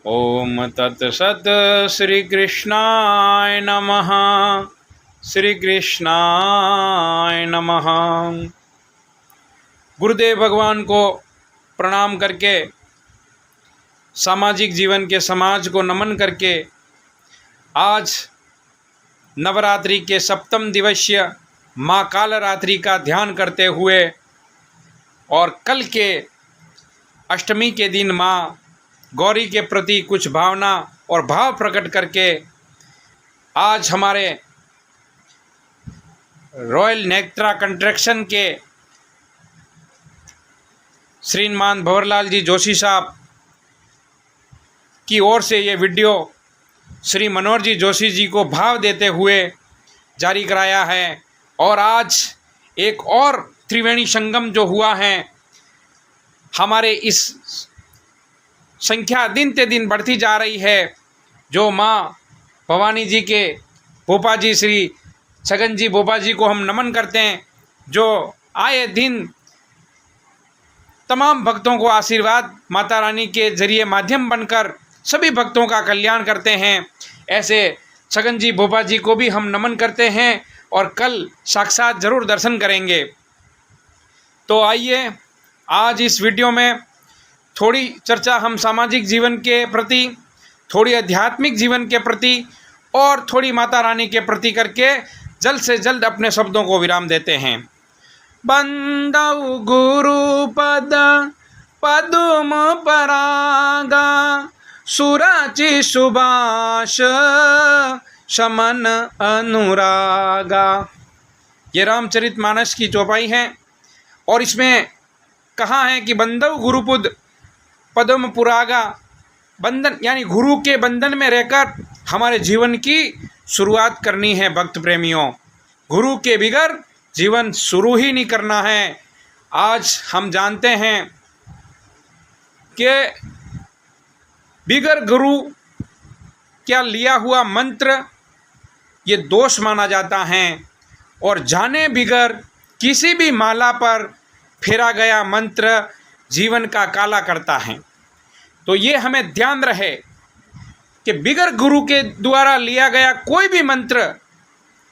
ओम तत्सत। श्री कृष्णाय नमः। श्री कृष्णाय नमः। गुरुदेव भगवान को प्रणाम करके, सामाजिक जीवन के समाज को नमन करके, आज नवरात्रि के सप्तम दिवसीय माँ कालरात्रि का ध्यान करते हुए और कल के अष्टमी के दिन माँ गौरी के प्रति कुछ भावना और भाव प्रकट करके आज हमारे रॉयल नेत्रा कंस्ट्रक्शन के श्रीमान भंवरलाल जी जोशी साहब की ओर से ये वीडियो श्री मनोहर जी जोशी जी को भाव देते हुए जारी कराया है। और आज एक और त्रिवेणी संगम जो हुआ है, हमारे इस संख्या दिन ते दिन बढ़ती जा रही है। जो माँ भवानी जी के भोपा जी श्री छगन जी भोपा जी को हम नमन करते हैं, जो आए दिन तमाम भक्तों को आशीर्वाद माता रानी के जरिए माध्यम बनकर सभी भक्तों का कल्याण करते हैं। ऐसे छगन जी भोपा जी को भी हम नमन करते हैं और कल साक्षात जरूर दर्शन करेंगे। तो आइए आज इस वीडियो में थोड़ी चर्चा हम सामाजिक जीवन के प्रति, थोड़ी आध्यात्मिक जीवन के प्रति और थोड़ी माता रानी के प्रति करके जल्द से जल्द अपने शब्दों को विराम देते हैं। बंदौ गुरुपद पदुम परागा सुराचि सुभाष शमन अनुरागा। ये रामचरितमानस की चौपाई है और इसमें कहा है कि बंदौ गुरुपुद पद्म पुरागा, बंधन यानी गुरु के बंधन में रहकर हमारे जीवन की शुरुआत करनी है। भक्त प्रेमियों, गुरु के बिगर जीवन शुरू ही नहीं करना है। आज हम जानते हैं कि बिगर गुरु क्या लिया हुआ मंत्र ये दोष माना जाता है, और जाने बिगर किसी भी माला पर फेरा गया मंत्र जीवन का काला करता है। तो ये हमें ध्यान रहे कि बिगर गुरु के द्वारा लिया गया कोई भी मंत्र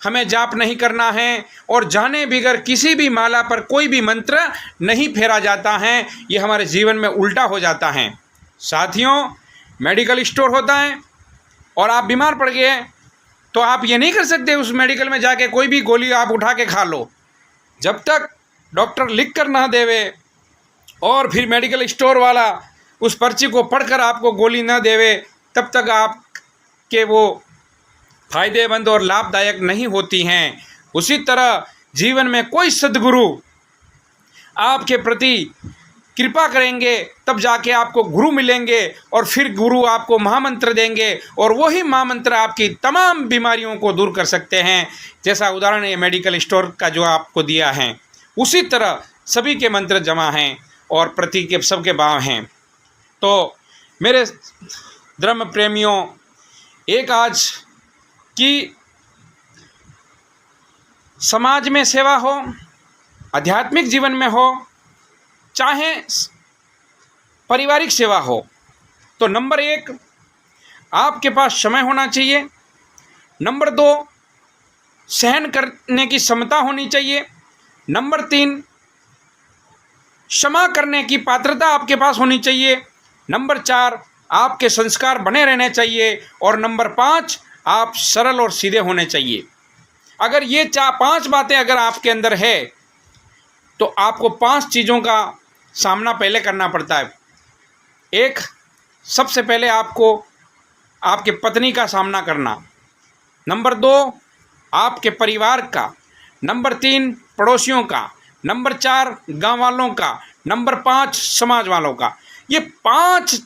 हमें जाप नहीं करना है, और जाने बिगर किसी भी माला पर कोई भी मंत्र नहीं फेरा जाता है। ये हमारे जीवन में उल्टा हो जाता है। साथियों, मेडिकल स्टोर होता है और आप बीमार पड़ गए तो आप ये नहीं कर सकते उस मेडिकल में जाके कोई भी गोली आप उठा के खा लो। जब तक डॉक्टर लिख कर ना देवे और फिर मेडिकल स्टोर वाला उस पर्ची को पढ़कर आपको गोली ना देवे, तब तक आप के वो फायदेमंद और लाभदायक नहीं होती हैं। उसी तरह जीवन में कोई सद्गुरु आपके प्रति कृपा करेंगे तब जाके आपको गुरु मिलेंगे, और फिर गुरु आपको महामंत्र देंगे और वही महामंत्र आपकी तमाम बीमारियों को दूर कर सकते हैं। जैसा उदाहरण ये मेडिकल स्टोर का जो आपको दिया है, उसी तरह सभी के मंत्र जमा हैं और प्रतीक के सबके भाव हैं। तो मेरे धर्म प्रेमियों, एक आज की समाज में सेवा हो, आध्यात्मिक जीवन में हो, चाहे पारिवारिक सेवा हो, तो नंबर 1 आपके पास समय होना चाहिए। नंबर 2 सहन करने की क्षमता होनी चाहिए। नंबर 3 क्षमा करने की पात्रता आपके पास होनी चाहिए। नंबर 4 आपके संस्कार बने रहने चाहिए। और नंबर 5 आप सरल और सीधे होने चाहिए। अगर ये 5 बातें अगर आपके अंदर है तो आपको 5 चीज़ों का सामना पहले करना पड़ता है। एक, सबसे पहले आपको आपके पत्नी का सामना करना। नंबर 2 आपके परिवार का। नंबर 3 पड़ोसियों का। नंबर 4 गांव वालों का। नंबर 5 समाज वालों का। ये 5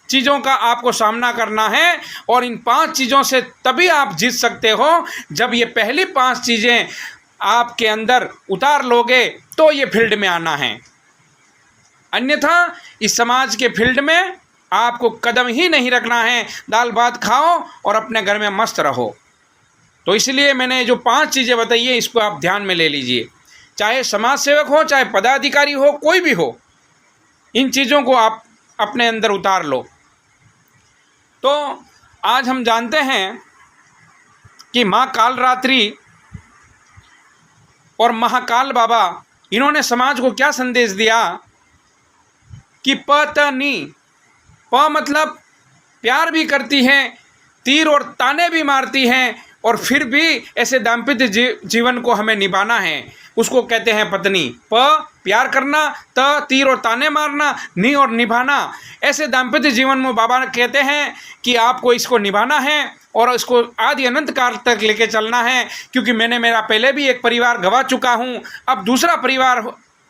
चीज़ों का आपको सामना करना है, और इन 5 चीज़ों से तभी आप जीत सकते हो जब ये पहली 5 चीज़ें आपके अंदर उतार लोगे तो ये फील्ड में आना है। अन्यथा इस समाज के फील्ड में आपको कदम ही नहीं रखना है। दाल भात खाओ और अपने घर में मस्त रहो। तो इसलिए मैंने जो 5 चीज़ें बताई है, इसको आप ध्यान में ले लीजिए। चाहे समाज सेवक हो, चाहे पदाधिकारी हो, कोई भी हो, इन चीज़ों को आप अपने अंदर उतार लो। तो आज हम जानते हैं कि माँ कालरात्रि और महाकाल बाबा इन्होंने समाज को क्या संदेश दिया कि पत्नी, प मतलब प्यार भी करती हैं, तीर और ताने भी मारती हैं, और फिर भी ऐसे दाम्पत्य जीवन को हमें निभाना है, उसको कहते हैं पत्नी। प प्यार करना, त तीर और ताने मारना, नि और निभाना। ऐसे दाम्पत्य जीवन में बाबा कहते हैं कि आपको इसको निभाना है और इसको आदि अनंत काल तक लेके चलना है, क्योंकि मैंने मेरा पहले भी एक परिवार गंवा चुका हूँ, अब दूसरा परिवार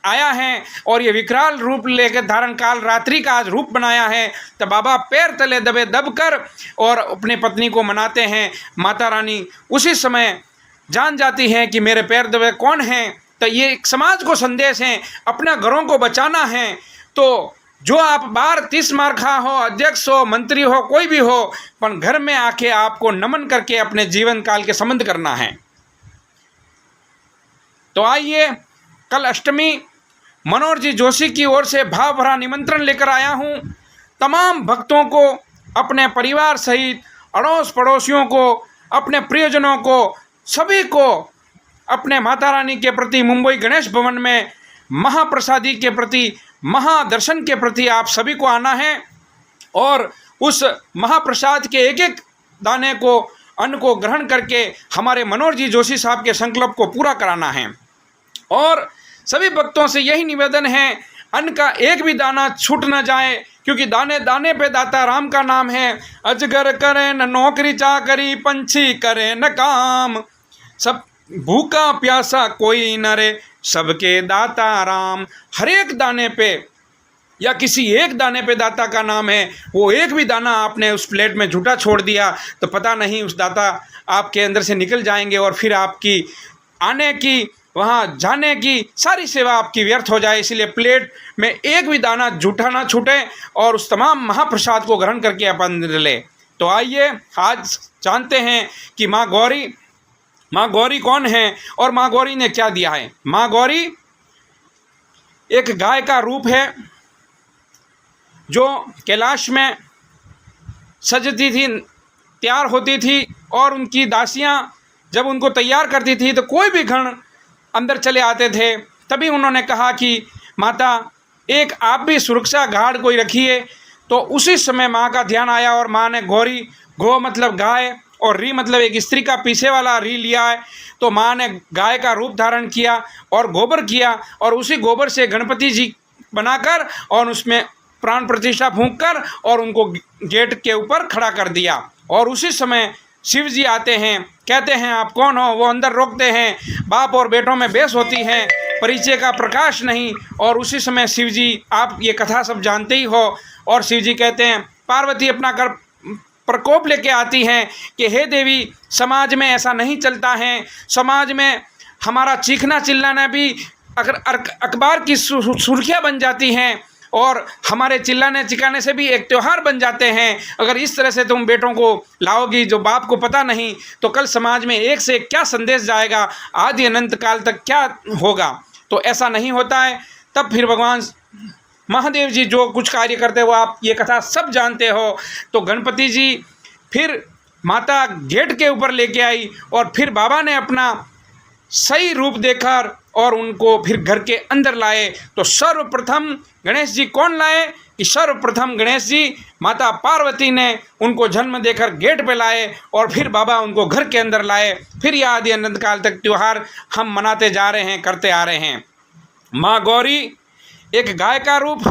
आया है और ये विकराल रूप लेकर धारण काल रात्रि का आज रूप बनाया है। तो बाबा पैर तले दबे दबकर और अपनी पत्नी को मनाते हैं। माता रानी उसी समय जान जाती हैं कि मेरे पैर दबे कौन हैं। तो ये एक समाज को संदेश है, अपना घरों को बचाना है। तो जो आप बाहर 30 मार खा हो, अध्यक्ष हो, मंत्री हो, कोई भी हो, पर घर में आके आपको नमन करके अपने जीवन काल के संबंध करना है। तो आइए, कल अष्टमी मनोहर जी जोशी की ओर से भाव भरा निमंत्रण लेकर आया हूँ। तमाम भक्तों को, अपने परिवार सहित अड़ोस पड़ोसियों को, अपने प्रियजनों को, सभी को अपने माता रानी के प्रति मुंबई गणेश भवन में महाप्रसादी के प्रति, महादर्शन के प्रति आप सभी को आना है और उस महाप्रसाद के एक एक दाने को, अन्न को ग्रहण करके हमारे मनोहर जी जोशी साहब के संकल्प को पूरा कराना है। और सभी भक्तों से यही निवेदन है, अन्न का एक भी दाना छूट न जाए, क्योंकि दाने दाने पे दाता राम का नाम है। अजगर करे न नौकरी चाकरी, पंछी करे न काम, सब भूखा प्यासा कोई न रे, सबके दाता राम। हर एक दाने पे या किसी एक दाने पे दाता का नाम है। वो एक भी दाना आपने उस प्लेट में झूठा छोड़ दिया तो पता नहीं उस दाता आपके अंदर से निकल जाएंगे और फिर आपकी आने की, वहाँ जाने की सारी सेवा आपकी व्यर्थ हो जाए। इसलिए प्लेट में एक भी दाना झूठा ना छूटे और उस तमाम महाप्रसाद को ग्रहण करके अपन ले। तो आइए, आज जानते हैं कि माँ गौरी कौन है और माँ गौरी ने क्या दिया है। माँ गौरी एक गाय का रूप है जो कैलाश में सजती थी, तैयार होती थी, और उनकी दासियाँ जब उनको तैयार करती थी तो कोई भी गण अंदर चले आते थे। तभी उन्होंने कहा कि माता, एक आप भी सुरक्षा गार्ड कोई रखिए। तो उसी समय माँ का ध्यान आया और माँ ने गौरी, गो मतलब गाय और री मतलब एक स्त्री का पीछे वाला री लिया है। तो माँ ने गाय का रूप धारण किया और गोबर किया और उसी गोबर से गणपति जी बनाकर और उसमें प्राण प्रतिष्ठा फूंक कर और उनको गेट के ऊपर खड़ा कर दिया। और उसी समय शिव जी आते हैं, कहते हैं आप कौन हो। वो अंदर रोकते हैं, बाप और बेटों में बहस होती है, परिचय का प्रकाश नहीं। और उसी समय शिव जी, आप ये कथा सब जानते ही हो, और शिव जी कहते हैं, पार्वती अपना कर प्रकोप लेके आती हैं कि हे देवी, समाज में ऐसा नहीं चलता है। समाज में हमारा चीखना चिल्लाना भी अगर अखबार की सुर्खियाँ बन जाती हैं और हमारे चिल्लाने चिकाने से भी एक त्यौहार बन जाते हैं। अगर इस तरह से तुम बेटों को लाओगी जो बाप को पता नहीं, तो कल समाज में एक से एक क्या संदेश जाएगा, आदि अनंत काल तक क्या होगा। तो ऐसा नहीं होता है। तब फिर भगवान महादेव जी जो कुछ कार्य करते हो, आप ये कथा सब जानते हो। तो गणपति जी फिर माता गेट के ऊपर लेके आई और फिर बाबा ने अपना सही रूप देकर और उनको फिर घर के अंदर लाए। तो सर्वप्रथम गणेश जी कौन लाए कि सर्वप्रथम गणेश जी माता पार्वती ने उनको जन्म देकर गेट पे लाए और फिर बाबा उनको घर के अंदर लाए। फिर यह आदि अनंत काल तक त्यौहार हम मनाते जा रहे हैं, करते आ रहे हैं। माँ गौरी एक गाय का रूप,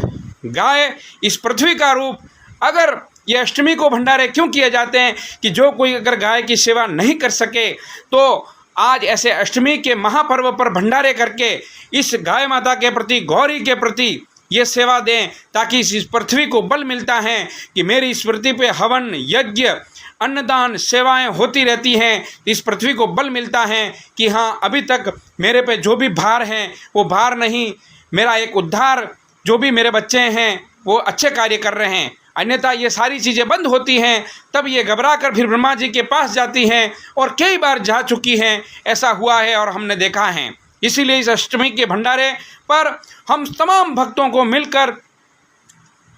गाय इस पृथ्वी का रूप। अगर ये अष्टमी को भंडारे क्यों किए जाते हैं कि जो कोई अगर गाय की सेवा नहीं कर सके तो आज ऐसे अष्टमी के महापर्व पर भंडारे करके इस गाय माता के प्रति, गौरी के प्रति ये सेवा दें, ताकि इस पृथ्वी को बल मिलता है कि मेरी इस पृथ्वी पे हवन, यज्ञ, अन्नदान, सेवाएं होती रहती हैं। इस पृथ्वी को बल मिलता है कि हाँ, अभी तक मेरे पे जो भी भार हैं वो भार नहीं, मेरा एक उद्धार, जो भी मेरे बच्चे हैं वो अच्छे कार्य कर रहे हैं। अन्यथा ये सारी चीज़ें बंद होती हैं। तब ये घबरा कर फिर ब्रह्मा जी के पास जाती हैं और कई बार जा चुकी हैं, ऐसा हुआ है और हमने देखा है। इसीलिए इस अष्टमी के भंडारे पर हम तमाम भक्तों को मिलकर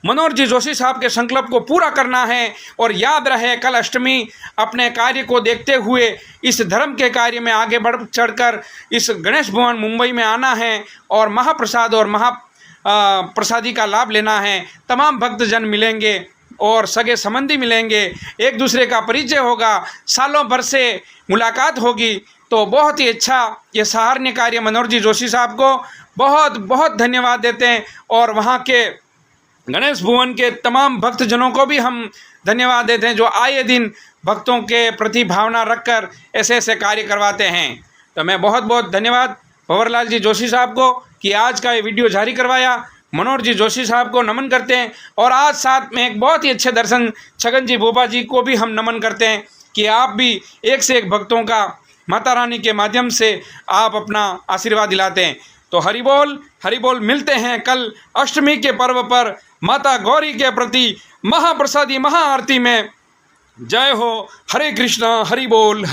मनोहर जी जोशी साहब के संकल्प को पूरा करना है। और याद रहे, कल अष्टमी अपने कार्य को देखते हुए इस धर्म के कार्य में आगे बढ़ चढ़कर इस गणेश भवन मुंबई में आना है और महाप्रसाद और प्रसादी का लाभ लेना है। तमाम भक्तजन मिलेंगे और सगे संबंधी मिलेंगे, एक दूसरे का परिचय होगा, सालों भर से मुलाकात होगी। तो बहुत ही अच्छा ये सराहनीय कार्य मनोहर जी जोशी साहब को बहुत बहुत धन्यवाद देते हैं। और वहाँ के गणेश भुवन के तमाम भक्तजनों को भी हम धन्यवाद देते हैं, जो आए दिन भक्तों के प्रति भावना रखकर ऐसे ऐसे कार्य करवाते हैं। तो मैं बहुत बहुत धन्यवाद भंवरलाल जी जोशी साहब को कि आज का ये वीडियो जारी करवाया। मनोहर जी जोशी साहब को नमन करते हैं। और आज साथ में एक बहुत ही अच्छे दर्शन छगन जी भोपा जी को भी हम नमन करते हैं कि आप भी एक से एक भक्तों का माता रानी के माध्यम से आप अपना आशीर्वाद दिलाते हैं। तो हरि बोल। मिलते हैं कल अष्टमी के पर्व पर माता गौरी के प्रति महाप्रसादी महाआरती में। जय हो, हरे कृष्णा, हरि बोल।